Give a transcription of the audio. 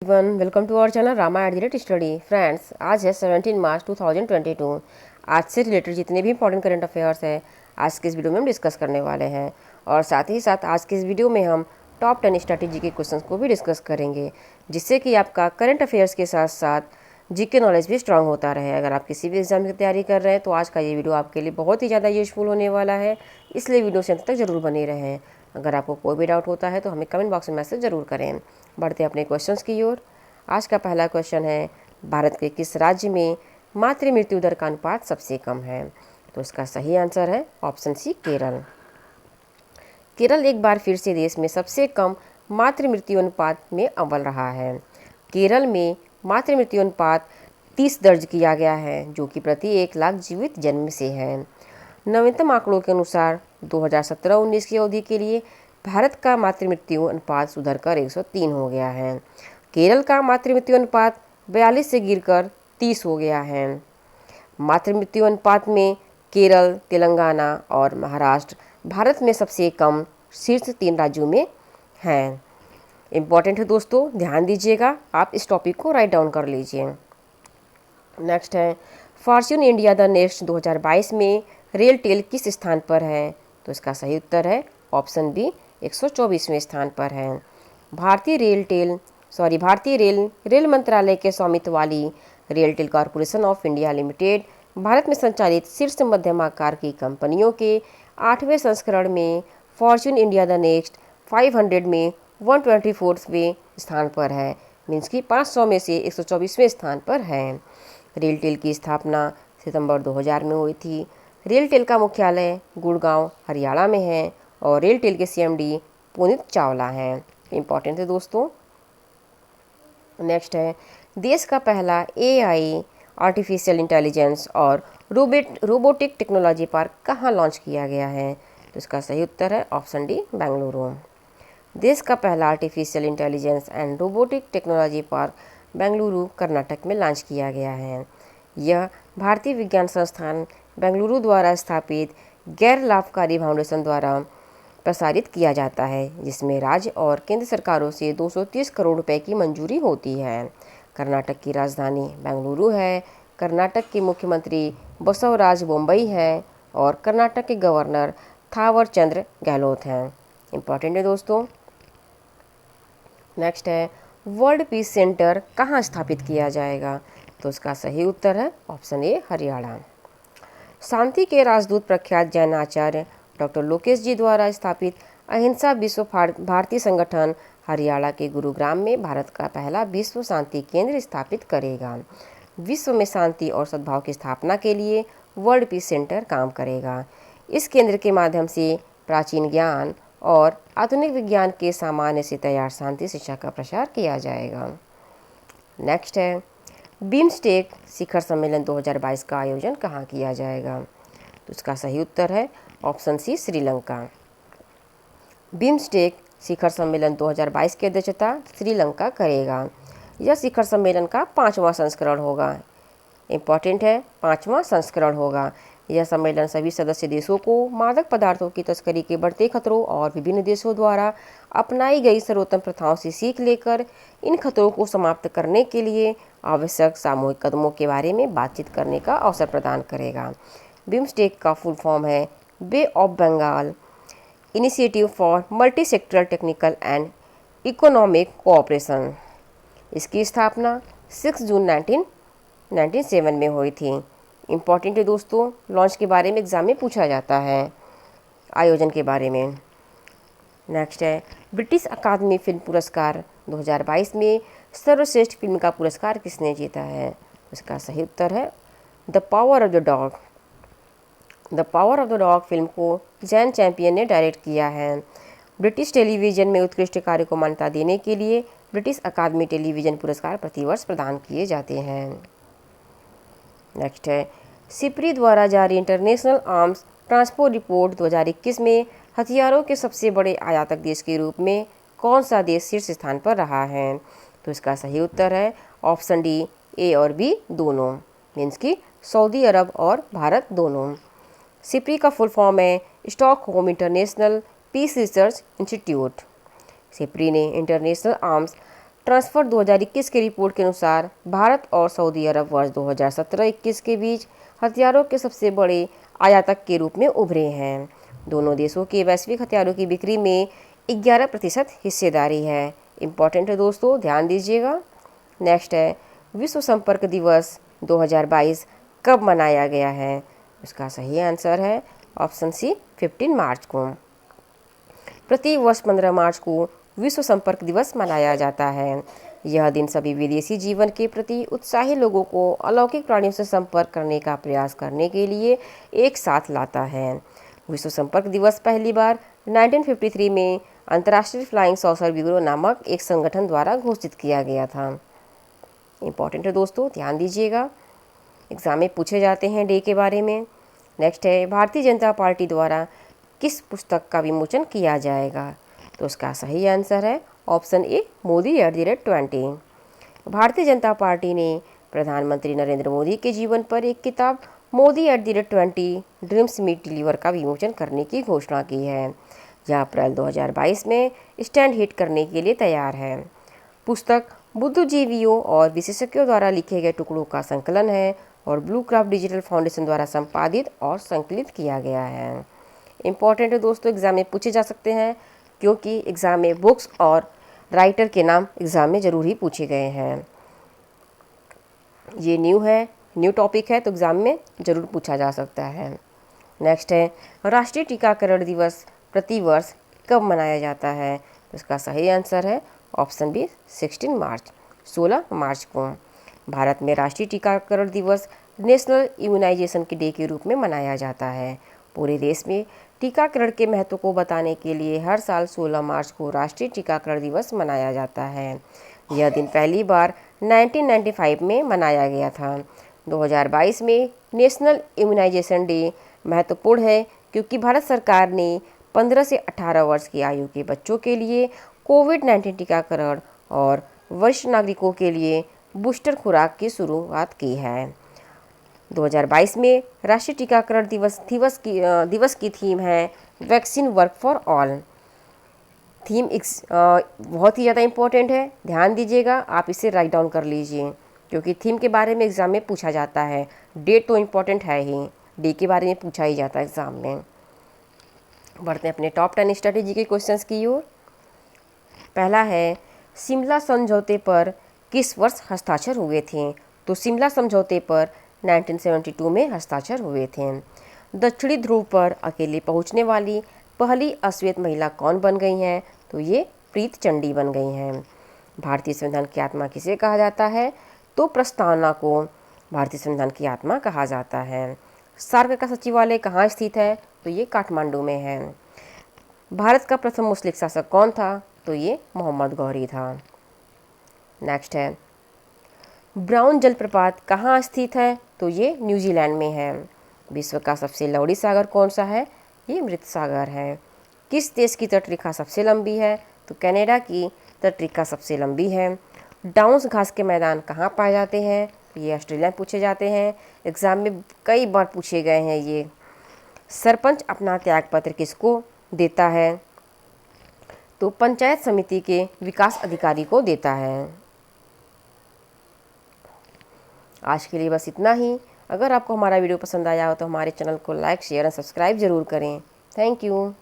Everyone, welcome to our channel Rama at study. Friends, आज है 17 मार्च 2022। आज से रिलेटेड जितने भी इंपॉर्टेंट करंट अफेयर्स है आज के इस वीडियो में हम डिस्कस करने वाले हैं। और साथ ही साथ आज के इस वीडियो में हम टॉप 10 स्ट्रैटेजी के क्वेश्चंस को भी डिस्कस करेंगे, जिससे कि आपका करंट अफेयर्स के साथ साथ जीके नॉलेज भी स्ट्रांग होता रहे। अगर आप किसी भी एग्जाम की तैयारी कर रहे हैं तो आज का ये वीडियो आपके लिए बहुत ही ज़्यादा यूजफुल होने वाला है, इसलिए वीडियो से अंत तक जरूर बने रहें। अगर आपको कोई भी डाउट होता है तो हमें कमेंट बॉक्स में मैसेज ज़रूर करें। बढ़ते अपने क्वेश्चंस की ओर। आज का पहला क्वेश्चन है, भारत के किस राज्य में मातृ मृत्यु दर का अनुपात सबसे कम है? तो इसका सही आंसर है ऑप्शन सी, केरल। केरल एक बार फिर से देश में सबसे कम मातृ मृत्यु अनुपात में अव्वल रहा है। केरल में मातृ मृत्यु अनुपात 30 दर्ज किया गया है, जो कि प्रति 1 लाख जीवित जन्म से है। नवीनतम आंकड़ों के अनुसार 2017-19 की अवधि के लिए भारत का मातृ मृत्यु अनुपात सुधरकर 103 हो गया है। केरल का मातृ मृत्यु अनुपात 42 से गिरकर 30 हो गया है। मातृ मृत्यु अनुपात में केरल, तेलंगाना और महाराष्ट्र भारत में सबसे कम शीर्ष 3 राज्यों में हैं। इम्पॉर्टेंट है दोस्तों, ध्यान दीजिएगा, आप इस टॉपिक को राइट डाउन कर लीजिए। नेक्स्ट है, फॉर्च्यून इंडिया द नेक्स्ट 2022 में रेलटेल किस स्थान पर है? तो इसका सही उत्तर है ऑप्शन बी, 124वें स्थान पर है। भारतीय रेल मंत्रालय के स्वामित्व वाली RailTel corporation of India limited Bharat में संचालित शीर्ष मध्यम आकार की कंपनियों के 8वें संस्करण में फॉर्च्यून इंडिया द नेक्स्ट 500 में 124वें स्थान पर है। मीन्स कि 500 में से 124वें स्थान पर है। रेलटेल की स्थापना सितंबर 2000 में हुई थी। रेलटेल का मुख्यालय गुड़गांव, हरियाणा में है और रेलटेल के सीएमडी पुनीत चावला हैं। इम्पॉर्टेंट है दोस्तों। नेक्स्ट है, देश का पहला एआई आर्टिफिशियल इंटेलिजेंस और रोबोटिक टेक्नोलॉजी पार्क कहाँ लॉन्च किया गया है? तो इसका सही उत्तर है ऑप्शन डी, बेंगलुरु। देश का पहला artificial intelligence and robotic technology park Bengaluru, Karnataka में लॉन्च किया गया है। यह भारतीय विज्ञान संस्थान बेंगलुरु द्वारा स्थापित गैर लाभकारी फाउंडेशन द्वारा प्रसारित किया जाता है, जिसमें राज्य और केंद्र सरकारों से 230 करोड़ रुपए की मंजूरी होती है। कर्नाटक की राजधानी बेंगलुरु है। कर्नाटक के मुख्यमंत्री बसवराज बोम्मई है और कर्नाटक के गवर्नर थावर चंद्र गहलोत हैं। इम्पॉर्टेंट है दोस्तों। नेक्स्ट है, वर्ल्ड पीस सेंटर कहाँ स्थापित किया जाएगा? तो इसका सही उत्तर है ऑप्शन ए, हरियाणा। शांति के राजदूत प्रख्यात जैन आचार्य डॉक्टर लोकेश जी द्वारा स्थापित अहिंसा विश्व भारती संगठन हरियाणा के गुरुग्राम में भारत का पहला विश्व शांति केंद्र स्थापित करेगा। विश्व में शांति और सद्भाव की स्थापना के लिए वर्ल्ड पीस सेंटर काम करेगा। इस केंद्र के माध्यम से प्राचीन ज्ञान और आधुनिक विज्ञान के सामान्य से तैयार शांति शिक्षा का प्रसार किया जाएगा। नेक्स्ट है, बिम्स्टेक शिखर सम्मेलन 2022 का आयोजन कहाँ किया जाएगा? तो इसका सही उत्तर है ऑप्शन सी, श्रीलंका। बिम्स्टेक शिखर सम्मेलन 2022 की अध्यक्षता श्रीलंका करेगा। यह शिखर सम्मेलन का 5वां संस्करण होगा। इम्पॉर्टेंट है, 5वां संस्करण होगा। यह सम्मेलन सभी सदस्य देशों को मादक पदार्थों की तस्करी के बढ़ते खतरों और विभिन्न देशों द्वारा अपनाई गई सर्वोत्तम प्रथाओं से सीख लेकर इन खतरों को समाप्त करने के लिए आवश्यक सामूहिक कदमों के बारे में बातचीत करने का अवसर प्रदान करेगा। बिम्स्टेक का फुल फॉर्म है Bay of Bengal initiative for multi sectoral technical and economic cooperation. इसकी स्थापना 6 जून 1997 में हुई थी। इम्पॉर्टेंट है दोस्तों, लॉन्च के बारे में एग्जाम में पूछा जाता है, आयोजन के बारे में। नेक्स्ट है, ब्रिटिश अकादमी फिल्म पुरस्कार 2022 में सर्वश्रेष्ठ फिल्म का पुरस्कार किसने जीता है? इसका सही उत्तर है the power of the dog. The power of the dog film को जैन चैंपियन ने डायरेक्ट किया है। ब्रिटिश टेलीविज़न में उत्कृष्ट कार्य को मान्यता देने के लिए ब्रिटिश अकादमी टेलीविज़न पुरस्कार प्रतिवर्ष प्रदान किए जाते हैं। नेक्स्ट है, सिप्री द्वारा जारी इंटरनेशनल आर्म्स ट्रांसपोर्ट रिपोर्ट 2021 में हथियारों के सबसे बड़े आयातक देश के रूप में कौन सा देश शीर्ष स्थान पर रहा है? तो इसका सही उत्तर है ऑप्शन डी, ए और बी दोनों। मीन्स कि सऊदी अरब और भारत दोनों। सिप्री का फुल फॉर्म है Stockholm International Peace Research Institute. SIPRI ने इंटरनेशनल आर्म्स ट्रांसफर 2021 की रिपोर्ट के अनुसार भारत और सऊदी अरब वर्ष 2017-21 के बीच हथियारों के सबसे बड़े आयातक के रूप में उभरे हैं। दोनों देशों की वैश्विक हथियारों की बिक्री में 11% हिस्सेदारी है। इम्पॉर्टेंट है दोस्तों, ध्यान दीजिएगा। नेक्स्ट है, विश्व संपर्क दिवस 2022 कब मनाया गया है? इसका सही आंसर है ऑप्शन सी 15 मार्च को। प्रति वर्ष 15 मार्च को विश्व संपर्क दिवस मनाया जाता है। यह दिन सभी विदेशी जीवन के प्रति उत्साही लोगों को अलौकिक प्राणियों से संपर्क करने का प्रयास करने के लिए एक साथ लाता है। विश्व संपर्क दिवस पहली बार 1953 में अंतर्राष्ट्रीय फ्लाइंग सॉसर ब्यूरो नामक एक संगठन द्वारा घोषित किया गया था। इम्पॉर्टेंट है दोस्तों, ध्यान दीजिएगा, एग्जाम में पूछे जाते हैं डे के बारे में। नेक्स्ट है, भारतीय जनता पार्टी द्वारा किस पुस्तक का विमोचन किया जाएगा? तो उसका सही आंसर है option A Modi @20। Bharatiya Janata party ने प्रधानमंत्री नरेंद्र मोदी के जीवन पर एक किताब मोदी @20 ड्रीम्स मीट डिलीवर का विमोचन करने की घोषणा की है, यह अप्रैल 2022 में स्टैंड हिट करने के लिए तैयार है। पुस्तक बुद्धिजीवियों और विशेषज्ञों द्वारा लिखे गए टुकड़ों का संकलन है और ब्लू क्राफ्ट डिजिटल फाउंडेशन द्वारा संपादित और संकलित किया गया है। इम्पॉर्टेंट है दोस्तों, एग्जाम में पूछे जा सकते हैं, क्योंकि एग्ज़ाम में बुक्स और राइटर के नाम एग्ज़ाम में ज़रूर ही पूछे गए हैं। ये न्यू टॉपिक है, तो एग्ज़ाम में ज़रूर पूछा जा सकता है। नेक्स्ट है, राष्ट्रीय टीकाकरण दिवस प्रति वर्ष कब मनाया जाता है? तो इसका सही आंसर है ऑप्शन बी 16 मार्च को। भारत में राष्ट्रीय टीकाकरण दिवस नेशनल इम्यूनाइजेशन के डे के रूप में मनाया जाता है। पूरे देश में टीकाकरण के महत्व को बताने के लिए हर साल 16 मार्च को राष्ट्रीय टीकाकरण दिवस मनाया जाता है। यह दिन पहली बार 1995 में मनाया गया था। 2022 में नेशनल इम्यूनाइजेशन डे महत्वपूर्ण है क्योंकि भारत सरकार ने 15 से 18 वर्ष की आयु के बच्चों के लिए कोविड-19 टीकाकरण और वरिष्ठ नागरिकों के लिए बूस्टर खुराक की शुरुआत की है। 2022 में राष्ट्रीय टीकाकरण दिवस की थीम है vaccine work for all. Theme बहुत ही ज़्यादा इम्पोर्टेंट है, ध्यान दीजिएगा, आप इसे राइट डाउन कर लीजिए, क्योंकि थीम के बारे में एग्ज़ाम में पूछा जाता है। डेट तो इम्पोर्टेंट है ही, डे के बारे में पूछा ही जाता है एग्ज़ाम में। बढ़ते हैं अपने टॉप 10 स्ट्रेटेजी के क्वेश्चंस की ओर। पहला है, शिमला समझौते पर किस वर्ष हस्ताक्षर हुए थे? तो शिमला समझौते पर 1972 में हस्ताक्षर हुए थे। दक्षिणी ध्रुव पर अकेले पहुंचने वाली पहली अश्वेत महिला कौन बन गई हैं? तो ये प्रीत चंडी बन गई हैं। भारतीय संविधान की आत्मा किसे कहा जाता है? तो प्रस्तावना को भारतीय संविधान की आत्मा कहा जाता है। सार्क का सचिवालय कहाँ स्थित है? तो ये काठमांडू में है। भारत का प्रथम मुस्लिम शासक कौन था? तो ये मोहम्मद गौरी था। नेक्स्ट है, ब्राउन जलप्रपात कहाँ स्थित है? तो ये न्यूजीलैंड में है। विश्व का सबसे लंबी सागर कौन सा है? ये मृत सागर है। किस देश की तटरेखा सबसे लंबी है? तो कनाडा की तटरेखा सबसे लंबी है। डाउन्स घास के मैदान कहाँ पाए जाते हैं? तो ये ऑस्ट्रेलिया में पूछे जाते हैं, एग्जाम में कई बार पूछे गए हैं ये। सरपंच अपना त्यागपत्र किसको देता है? तो पंचायत समिति के विकास अधिकारी को देता है। आज के लिए बस इतना ही। अगर आपको हमारा वीडियो पसंद आया हो तो हमारे चैनल को लाइक, शेयर और सब्सक्राइब ज़रूर करें। Thank you.